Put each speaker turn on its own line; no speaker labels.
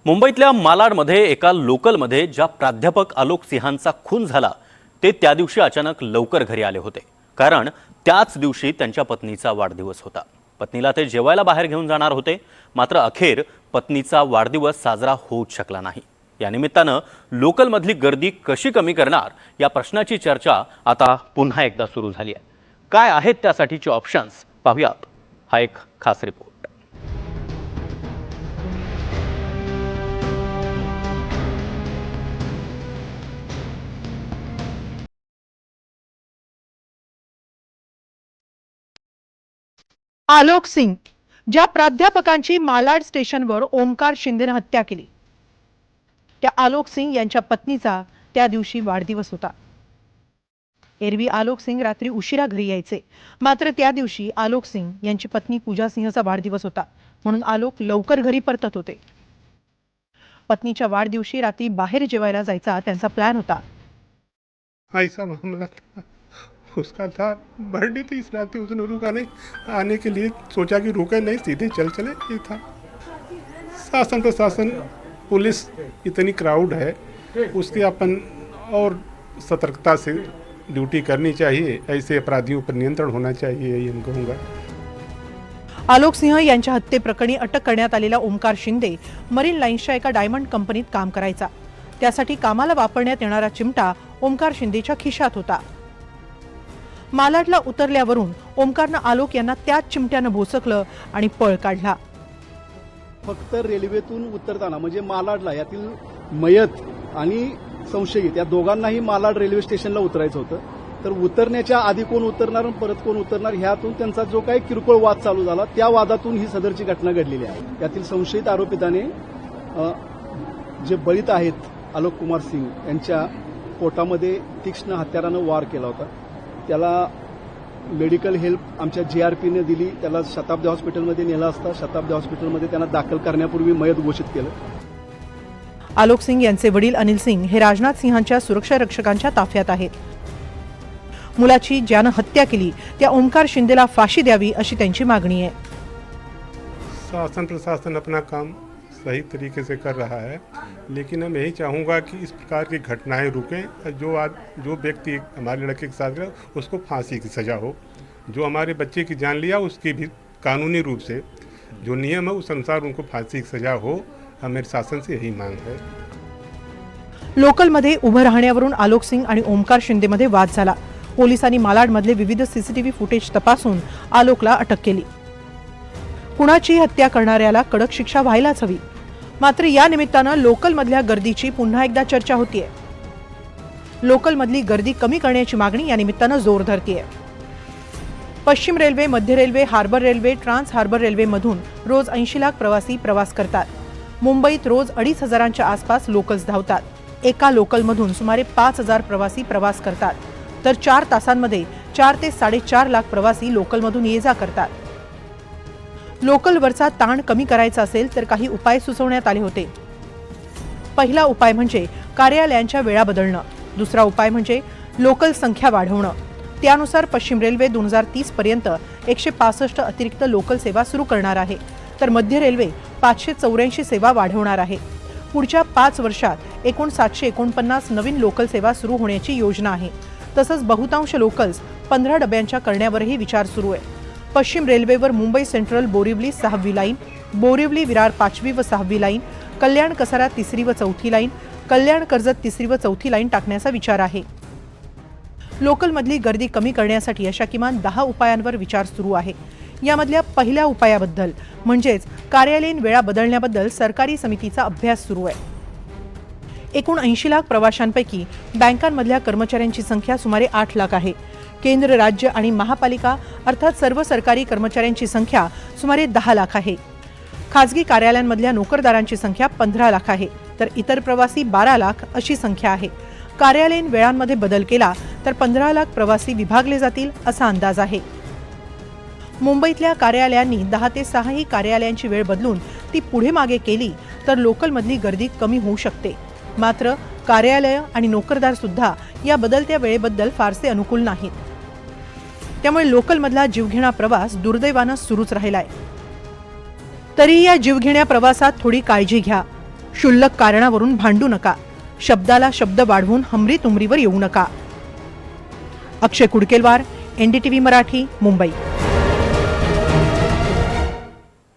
मुंबईतल्या मालाडमध्ये एका लोकलमध्ये ज्या प्राध्यापक आलोक सिंहांचा खून झाला ते त्या दिवशी अचानक लवकर घरी आले होते, कारण त्याच दिवशी त्यांच्या पत्नीचा वाढदिवस होता। पत्नीला ते जेवायला बाहेर घेऊन जाणार होते, मात्र अखेर पत्नीचा वाढदिवस साजरा होऊच शकला नाही। या निमित्तानं लोकलमधली गर्दी कशी कमी करणार या प्रश्नाची चर्चा आता पुन्हा एकदा सुरू झाली आहे। काय आहेत त्यासाठीचे ऑप्शन्स पाहूयात, हा एक खास रिपोर्ट।
आलोक सिंग, ज्या प्राध्यापकांची मालाड स्टेशनवर ओमकार शिंदेने हत्या केली, त्या आलोक सिंग यांच्या पत्नीचा त्या दिवशी वाढदिवस होता। एरवी आलोक सिंग रात्री उशिरा घरी यायचे, मात्र त्या दिवशी आलोक सिंग यांची पत्नी पूजा सिंहचा वाढदिवस होता, म्हणून आलोक लवकर घरी परतत होते। पत्नीच्या वाढदिवशी रात्री बाहेर जेवायला जायचा त्यांचा प्लॅन होता।
ऐसा मामला था, उसका था बर्थडे, तो इस रात उसने रुका नहीं, आने के लिए सोचा कि रुके नहीं, सीधे चल चले। ये था शासन प्रशासन पुलिस इतनी क्राउड है, उसकी अपन और सतर्कता से ड्यूटी करनी चाहिए, ऐसे अपराधियों पर नियंत्रण होना चाहिए, ये मैं कहूँगा।
आलोक सिंह यांच्या हत्येप्रकरणी अटक करण्यात आलेला ओमकार शिंदे मरीन लाईन्सच्या एका डायमंड कंपनीत काम करायचा। त्यासाठी कामाला वापरण्यात येणारा चिमटा ओमकार शिंदेच्या खिशात होता। मालाडला उतरल्यावरून ओमकारनं आलोक यांना त्याच चिमट्यानं भोसकलं आणि पळ काढला।
फक्त रेल्वेतून उतरताना म्हणजे मालाडला यातील मयत आणि संशयित या दोघांनाही मालाड रेल्वे स्टेशनला उतरायचं होतं, तर उतरण्याच्या आधी कोण उतरणार आणि परत कोण उतरणार ह्यातून त्यांचा जो काही किरकोळ वाद चालू झाला, त्या वादातून ही सदरची घटना घडलेली आहे। यातील संशयित आरोपिताने जे बळीत आहेत आलोक कुमार सिंग यांच्या पोटामध्ये तीक्ष्ण हत्यारानं वार केला होता। त्याला मेडिकल हेल्प आमच्या जीआरपीने दिली, त्याला शताब्दी हॉस्पिटलमध्ये नेला असता शताब्दी हॉस्पिटलमध्ये त्यांना दाखल करण्यापूर्वी मयत घोषित केलं।
आलोक सिंग यांचे वडील अनिल सिंग हे राजनाथ सिंहांच्या सुरक्षा रक्षकांच्या ताफ्यात आहेत। मुलाची ज्यानं हत्या केली त्या ओमकार शिंदेला फाशी द्यावी अशी त्यांची मागणी आहे।
शासन प्रशासन अपना काम सही तरीके से कर रहा है, लेकिन मैं यही चाहूँगा कि इस प्रकार की घटनाएं रुकें। जो व्यक्ति हमारे लड़के के साथ गया उसको फांसी की सज़ा हो, जो हमारे बच्चे की जान लिया उसकी भी कानूनी रूप से जो नियम है उस अनुसार उनको फांसी की सज़ा हो। हमारे शासन से यही मांग है।
लोकलमध्ये उभं राहण्यावरून आलोक सिंग आणि ओमकार शिंदेमध्ये वाद झाला। पोलिसांनी मालाडमधले विविध सीसीटीव्ही फुटेज तपासून आलोकला अटक केली। कुणाची हत्या करणाऱ्याला कडक शिक्षा व्हायलाच हवी, मात्र या निमित्तानं लोकलमधल्या गर्दीची पुन्हा एकदा चर्चा होतीये। लोकलमधली गर्दी कमी करण्याची मागणी या निमित्तानं जोर धरतीये। पश्चिम रेल्वे, मध्य railway, harbour railway, trans harbour रेल्वेमधून रोज 80 लाख प्रवासी प्रवास करतात। मुंबईत रोज 2,500च्या आसपास लोकल्स धावतात। एका लोकलमधून सुमारे 5,000 प्रवासी प्रवास करतात, तर 4 तासांमध्ये 4 ते 4.5 लाख प्रवासी लोकलमधून ये जा करतात। लोकलवरचा ताण कमी करायचा असेल तर काही उपाय सुचवण्यात आले होते। पहिला उपाय म्हणजे कार्यालयांच्या वेळा बदलणं, दुसरा उपाय म्हणजे लोकल संख्या वाढवणं। त्यानुसार पश्चिम रेल्वे 2030 पर्यंत 165 अतिरिक्त लोकल सेवा सुरू करणार आहे, तर मध्य रेल्वे 584 सेवा वाढवणार आहे। पुढच्या 5 वर्षात एकूण 749 नवीन लोकल सेवा सुरू होण्याची योजना आहे। तसंच बहुतांश लोकल्स 15 डब्यांच्या करण्यावरही विचार सुरू आहे। पश्चिम रेल्वेवर मुंबई सेंट्रल बोरिवली 6वी लाईन, बोरिवली विरार 5वी व 6वी लाईन, कल्याण कसारा 3री व 4थी लाईन, कल्याण कर्जत 3री व 4थी लाईन टाकण्याचा विचार आहे। लोकलमधली गर्दी कमी करण्यासाठी अशा किमान 10 उपायांवर विचार सुरू आहे। यामधल्या पहिल्या उपायाबद्दल म्हणजेच कार्यालयीन वेळा बदलण्याबद्दल सरकारी समितीचा अभ्यास सुरू आहे। एकूण 80 लाख प्रवाशांपैकी बँकांमधल्या कर्मचाऱ्यांची संख्या सुमारे 8 लाख आहे। केंद्र, राज्य आणि महापालिका अर्थात सर्व सरकारी कर्मचाऱ्यांची संख्या सुमारे 10 लाख आहे। खासगी कार्यालयांमधल्या नोकरदारांची संख्या 15 लाख आहे, तर इतर प्रवासी 12 लाख अशी संख्या आहे। कार्यालयीन वेळांमध्ये बदल केला तर 15 लाख प्रवासी विभागले जातील असा अंदाज आहे। मुंबईतल्या कार्यालयांनी 10 ते 6 ही कार्यालयांची वेळ बदलून ती पुढे मागे केली तर लोकलमधली गर्दी कमी होऊ शकते, मात्र कार्यालय आणि नोकरदार सुद्धा या बदलत्या वेळेबद्दल फारसे अनुकूल नाहीत। त्यामुळे लोकलमधला जीवघेणा प्रवास दुर्दैवानं सुरूच राहिलाय। तरी या जीवघेण्या प्रवासात थोडी काळजी घ्या। क्षुल्लक कारणावरून भांडू नका, शब्दाला शब्द वाढवून हमरी तुमरीवर येऊ नका. अक्षय कुडकेलवार, NDTV मराठी, मुंबई.